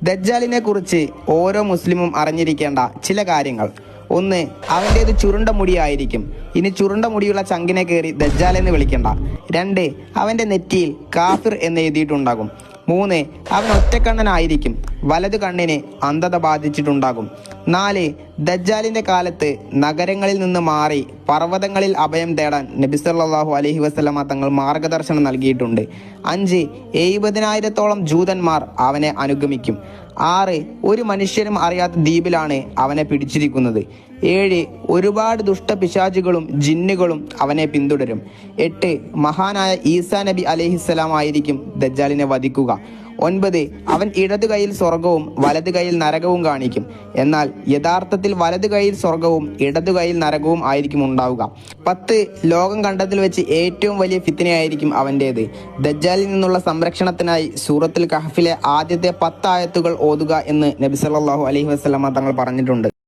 ദജ്ജാലിനെ കുറിച്ച് ഓരോ മുസ്ലിമും അറിഞ്ഞിരിക്കേണ്ട ചില കാര്യങ്ങൾ. 1. അവൻ്റേത് ചുരുണ്ട മുടിയായിരിക്കും. ഇനി ചുരുണ്ട മുടിയുള്ള ചങ്കിനെ കയറി ദജ്ജാൽ എന്ന് വിളിക്കണ്ട. 2. അവൻ്റെ നെറ്റിയിൽ കാഫിർ എന്ന് എഴുതിയിട്ടുണ്ടാകും. 3. അവൻ ഒറ്റക്കണ്ണനായിരിക്കും. വലതു കണ്ണിന് അന്ധത ബാധിച്ചിട്ടുണ്ടാകും. 4. ദജ്ജാലിൻ്റെ കാലത്ത് നഗരങ്ങളിൽ നിന്ന് മാറി പർവ്വതങ്ങളിൽ അഭയം തേടാൻ നബി സല്ലല്ലാഹു അലൈഹി വസല്ലമ തങ്ങൾ മാർഗദർശനം നൽകിയിട്ടുണ്ട്. 5. 70,000-ഓളം ജൂതന്മാർ അവനെ അനുഗമിക്കും. 6. ഒരു മനുഷ്യരും അറിയാത്ത ദ്വീപിലാണ് അവനെ പിടിച്ചിരിക്കുന്നത്. 7. ഒരുപാട് ദുഷ്ടപിശാചുകളും ജിന്നുകളും അവനെ പിന്തുടരും. 8. മഹാനായ ഈസാ നബി അലൈഹിസ്സലാം ആയിരിക്കും ദജ്ജാലിനെ വധിക്കുക. 9. അവൻ ഇടതു കൈയിൽ സ്വർഗവും വലതു കൈയിൽ നരകവും കാണിക്കും. എന്നാൽ യഥാർത്ഥത്തിൽ വലതു കൈയിൽ സ്വർഗവും ഇടതു കൈയിൽ നരകവും ആയിരിക്കും ഉണ്ടാവുക. 10. ലോകം കണ്ടതിൽ വെച്ച് ഏറ്റവും വലിയ ഫിത്നയായിരിക്കും അവൻ്റേത്. ദജ്ജാലിൽ നിന്നുള്ള സംരക്ഷണത്തിനായി സൂറത്തുൽ കഹ്ഫിലെ ആദ്യത്തെ 10 ആയത്തുകൾ ഓതുക എന്ന് നബി സല്ലല്ലാഹു അലൈഹി വസല്ലമ തങ്ങൾ പറഞ്ഞിട്ടുണ്ട്.